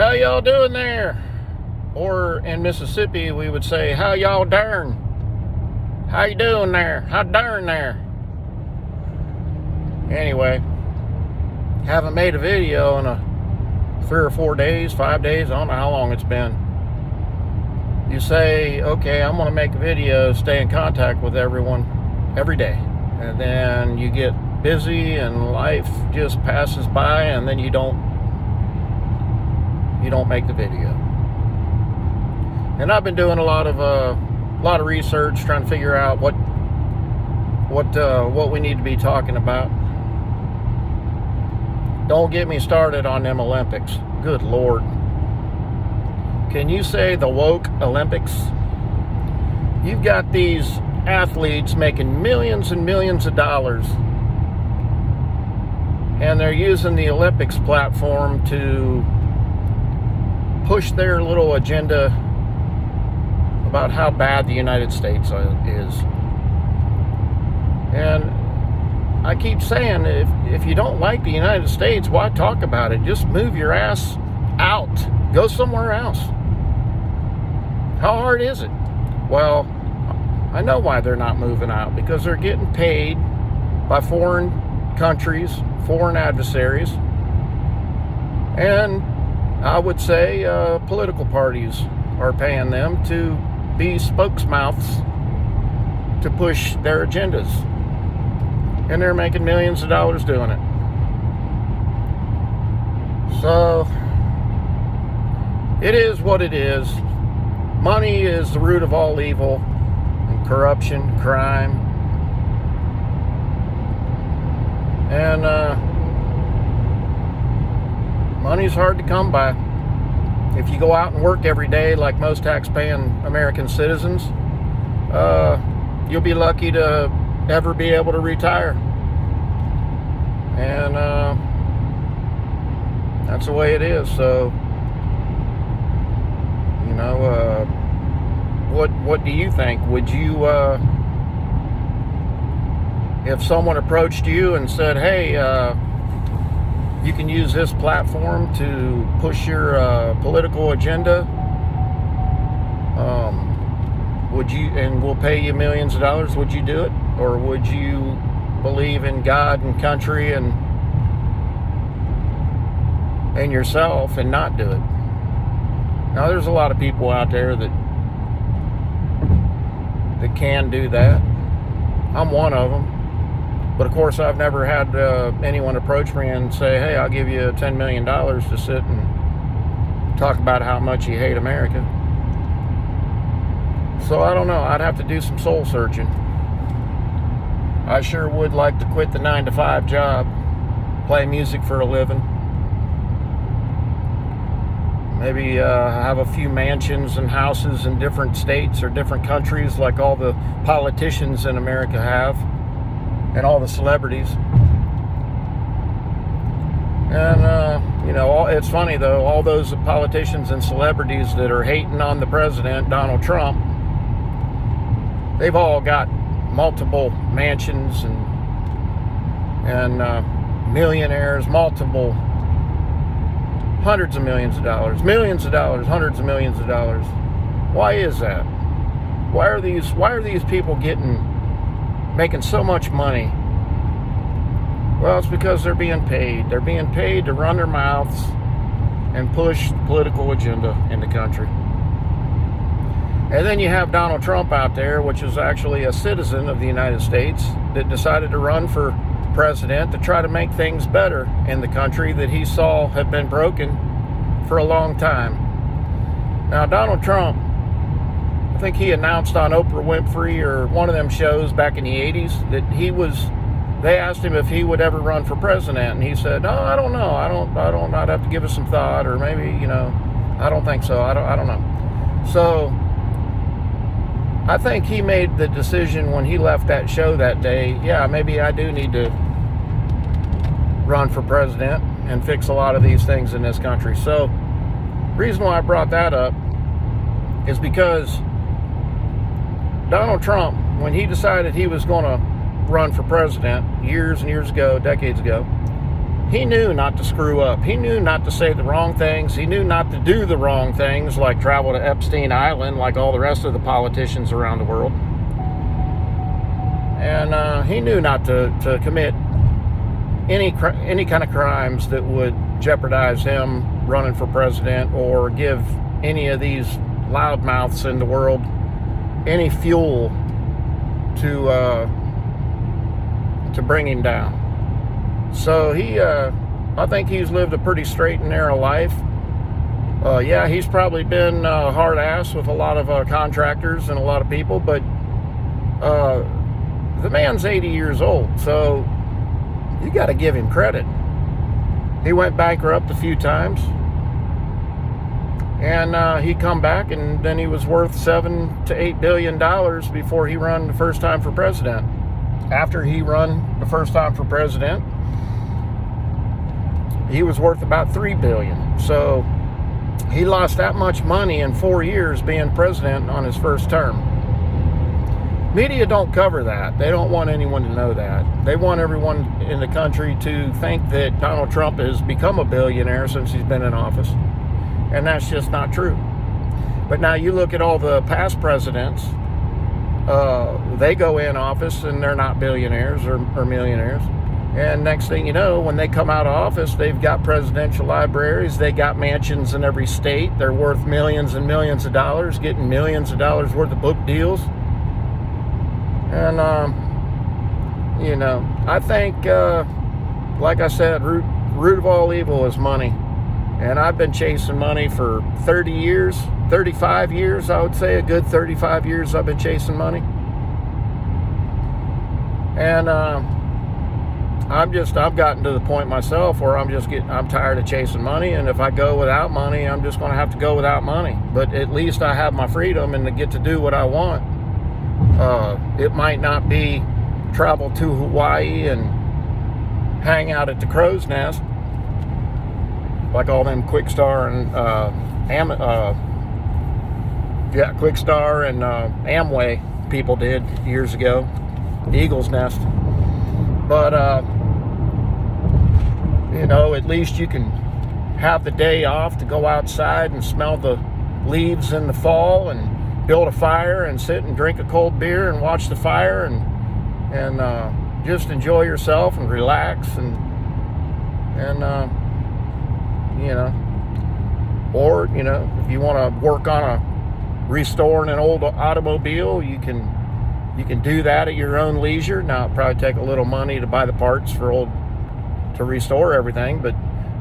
How y'all doing there? Or in Mississippi, we would say, how y'all darn? How you doing there? How darn there? Anyway, haven't made a video in 3 or 4 days, 5 days, I don't know how long it's been. You say, okay, I'm gonna make a video, stay in contact with everyone every day. And then you get busy and life just passes by, and then you don't make the video. And I've been doing a lot of research, trying to figure out what we need to be talking about. Don't get me started on them Olympics. Good Lord. Can you say the woke Olympics? You've got these athletes making millions and millions of dollars, and they're using the Olympics platform to push their little agenda about how bad the United States is. And I keep saying, if you don't like the United States, why talk about it? Just move your ass out. Go somewhere else. How hard is it? Well, I know why they're not moving out. Because they're getting paid by foreign countries, foreign adversaries, and I would say political parties are paying them to be spokesmouths to push their agendas. And they're making millions of dollars doing it. So, it is what it is. Money is the root of all evil, and corruption, crime. And money's hard to come by. If you go out and work every day like most tax-paying American citizens, you'll be lucky to ever be able to retire. And that's the way it is. So, you know, what do you think? Would you, if someone approached you and said, hey, you can use this platform to push your political agenda, would you, and we'll pay you millions of dollars, would you do it? Or would you believe in God and country and yourself and not do it? Now, there's a lot of people out there that can do that. I'm one of them. But of course, I've never had anyone approach me and say, hey, I'll give you $10 million to sit and talk about how much you hate America. So I don't know. I'd have to do some soul searching. I sure would like to quit the 9-to-5 job, play music for a living. Maybe have a few mansions and houses in different states or different countries like all the politicians in America have. And all the celebrities. And, you know, it's funny, though, all those politicians and celebrities that are hating on the president, Donald Trump, they've all got multiple mansions and millionaires, multiple hundreds of millions of dollars, hundreds of millions of dollars. Why is that? Why are these people making so much money? Well, it's because they're being paid. They're being paid to run their mouths and push the political agenda in the country. And then you have Donald Trump out there, which is actually a citizen of the United States, that decided to run for president to try to make things better in the country that he saw have been broken for a long time. Now, Donald Trump, I think he announced on Oprah Winfrey or one of them shows back in the 80s that they asked him if he would ever run for president, and he said, no, I don't know. I'd have to give it some thought, or maybe, you know, I don't think so. I don't know. So I think he made the decision when he left that show that day, yeah, maybe I do need to run for president and fix a lot of these things in this country. So the reason why I brought that up is because Donald Trump, when he decided he was going to run for president years and years ago, decades ago, he knew not to screw up. He knew not to say the wrong things. He knew not to do the wrong things, like travel to Epstein Island, like all the rest of the politicians around the world. And he knew not to commit any kind of crimes that would jeopardize him running for president, or give any of these loudmouths in the world any fuel to bring him down. So I think he's lived a pretty straight and narrow life. Yeah, he's probably been hard ass with a lot of contractors and a lot of people, but the man's 80 years old, so you got to give him credit. He went bankrupt a few times, and he come back, and then he was worth $7 to $8 billion before he run the first time for president. After he run the first time for president, he was worth about $3 billion. So he lost that much money in 4 years being president on his first term. Media don't cover that. They don't want anyone to know that. They want everyone in the country to think that Donald Trump has become a billionaire since he's been in office. And that's just not true. But now you look at all the past presidents, they go in office and they're not billionaires or millionaires. And next thing you know, when they come out of office, they've got presidential libraries, they got mansions in every state, they're worth millions and millions of dollars, getting millions of dollars worth of book deals. And, I think, like I said, root of all evil is money. And I've been chasing money for 30 years, 35 years, I would say. A good 35 years I've been chasing money. And I've gotten to the point myself where I'm tired of chasing money. And if I go without money, I'm just going to have to go without money. But at least I have my freedom and to get to do what I want. It might not be travel to Hawaii and hang out at the crow's nest like all them Quickstar and Quickstar and Amway people did years ago, the Eagle's Nest. But at least you can have the day off to go outside and smell the leaves in the fall and build a fire and sit and drink a cold beer and watch the fire and just enjoy yourself and relax and or if you want to work on restoring an old automobile, you can do that at your own leisure. Now it'll probably take a little money to buy the parts to restore everything, but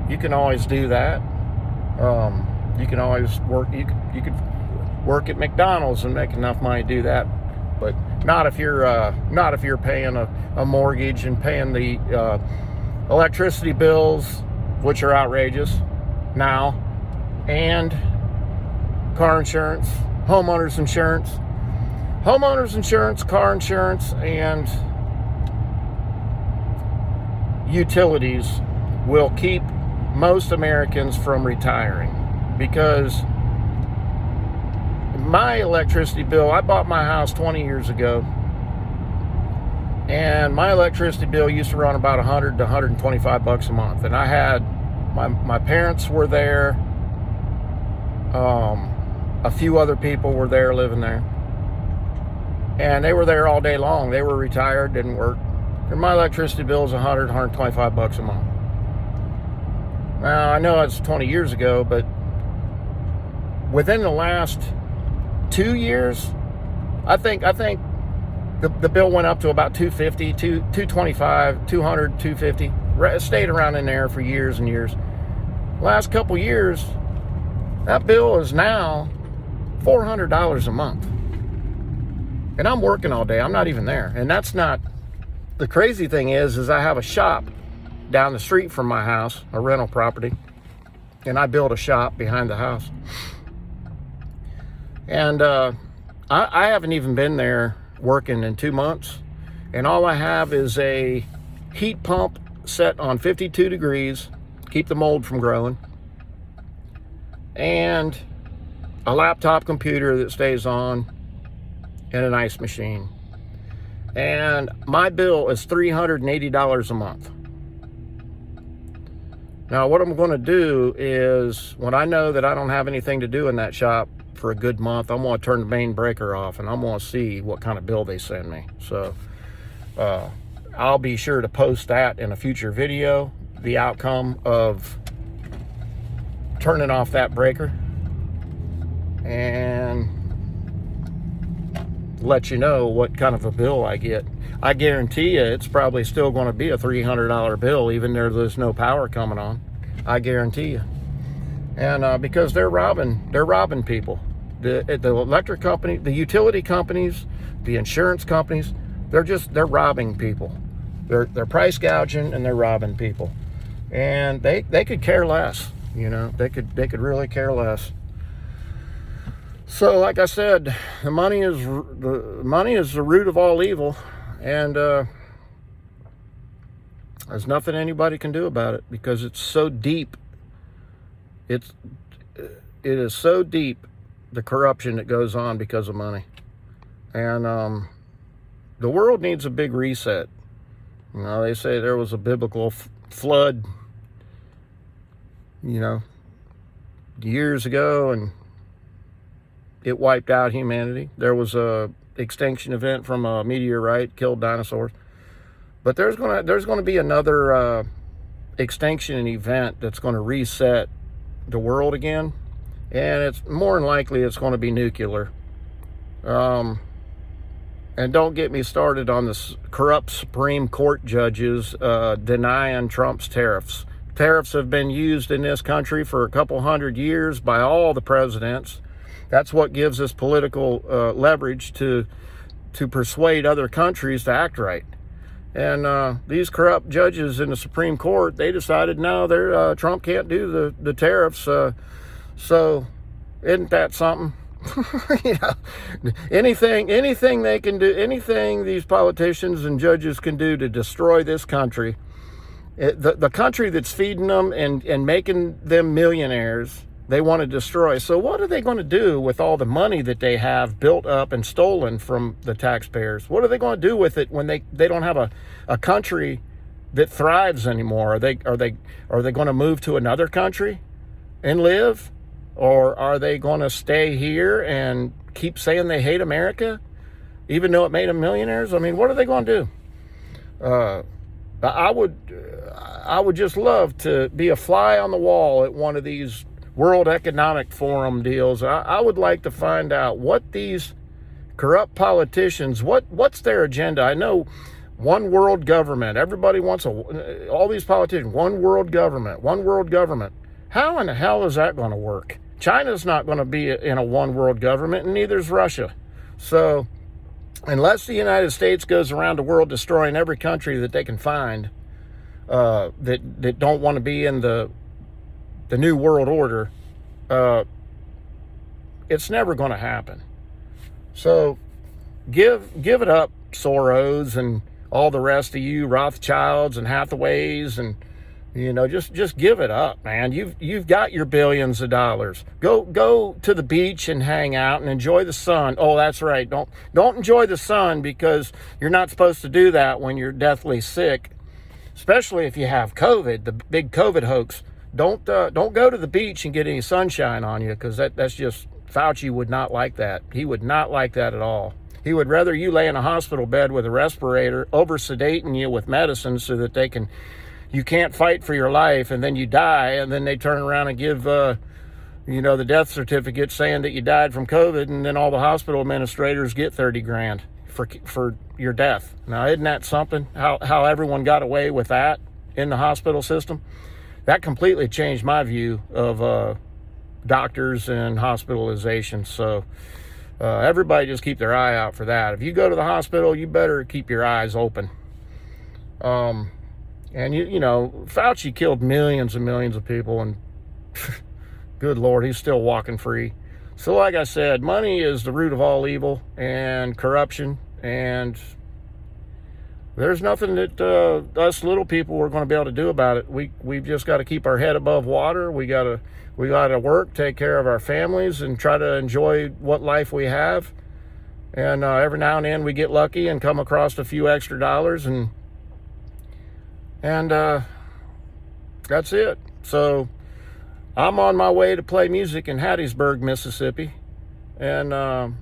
you can always do that. You can always work. You could work at McDonald's and make enough money to do that, but not if you're paying a mortgage and paying the electricity bills, which are outrageous now, and car insurance, homeowners insurance, car insurance, and utilities will keep most Americans from retiring. Because my electricity bill, I bought my house 20 years ago, and my electricity bill used to run about $100 to $125 a month. And I had my parents were there, a few other people were there living there, and they were there all day long. They were retired, didn't work, and my electricity bill is $100, $125 a month. Now I know it's 20 years ago, but within the last 2 years, I think the bill went up to about $250, $225, $200, $250. It stayed around in there for years and years. Last couple years, that bill is now $400 a month. And I'm working all day. I'm not even there. And that's not, the crazy thing is I have a shop down the street from my house, a rental property, and I built a shop behind the house. And I haven't even been there working in 2 months, and all I have is a heat pump set on 52 degrees, keep the mold from growing, and a laptop computer that stays on, and an ice machine. And my bill is $380 a month. Now, what I'm going to do is, when I know that I don't have anything to do in that shop for a good month, I'm going to turn the main breaker off, and I'm going to see what kind of bill they send me. So I'll be sure to post that in a future video, the outcome of turning off that breaker, and let you know what kind of a bill I get. I guarantee you it's probably still going to be a $300 bill, even though there's no power coming on. I guarantee you. And because they're robbing people. The electric company, the utility companies, the insurance companies, they're robbing people. They're price gouging, and they're robbing people. And they could care less, you know. They could really care less. So, like I said, the money is the root of all evil, and there's nothing anybody can do about it, because it's so deep. It is so deep, the corruption that goes on because of money, and the world needs a big reset. You know, they say there was a biblical flood, you know, years ago, and it wiped out humanity. There was a extinction event from a meteorite, killed dinosaurs. But there's gonna be another extinction event that's going to reset the world again, and it's more than likely it's going to be nuclear. And don't get me started on this corrupt Supreme Court judges denying Trump's tariffs. Tariffs have been used in this country for a couple hundred years by all the presidents. That's what gives us political leverage to persuade other countries to act right. And these corrupt judges in the Supreme Court, they decided no, Trump can't do the tariffs. So isn't that something? You know, anything they can do, anything these politicians and judges can do to destroy this country, the country that's feeding them and making them millionaires, they want to destroy. So what are they going to do with all the money that they have built up and stolen from the taxpayers? What are they going to do with it when they don't have a country that thrives anymore? Are they going to move to another country and live? Or are they going to stay here and keep saying they hate America, even though it made them millionaires? I mean, what are they going to do? I would just love to be a fly on the wall at one of these World Economic Forum deals. I would like to find out what these corrupt politicians, what's their agenda. I know one world government. Everybody wants all these politicians, one world government. How in the hell is that going to work? China's not going to be in a one world government, and neither is Russia. So unless the United States goes around the world destroying every country that they can find that don't want to be in the new world order, it's never going to happen. So give it up, Soros and all the rest of you, Rothschilds and Hathaways, and you know, just give it up, man. You've got your billions of dollars. Go to the beach and hang out and enjoy the sun. Oh, that's right. Don't enjoy the sun, because you're not supposed to do that when you're deathly sick, especially if you have COVID, the big COVID hoax. Don't go to the beach and get any sunshine on you, because that's just, Fauci would not like that. He would not like that at all. He would rather you lay in a hospital bed with a respirator, over-sedating you with medicine so that you can't fight for your life, and then you die, and then they turn around and give the death certificate saying that you died from COVID, and then all the hospital administrators get $30,000 for your death. Now, isn't that something? How everyone got away with that in the hospital system? That completely changed my view of doctors and hospitalization. So everybody just keep their eye out for that. If you go to the hospital, you better keep your eyes open. And you know, Fauci killed millions and millions of people, and good Lord, he's still walking free. So like I said, money is the root of all evil and corruption, and there's nothing that us little people are going to be able to do about it. We've just got to keep our head above water. We got to work, take care of our families, and try to enjoy what life we have. And every now and then we get lucky and come across a few extra dollars, and that's it. So I'm on my way to play music in Hattiesburg, Mississippi, and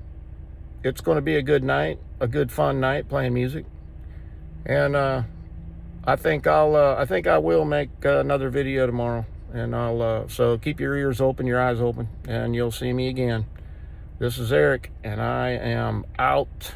it's going to be a good night, a good fun night playing music. And I think I will make another video tomorrow, and so keep your ears open, your eyes open, and you'll see me again. This is Eric, and I am out.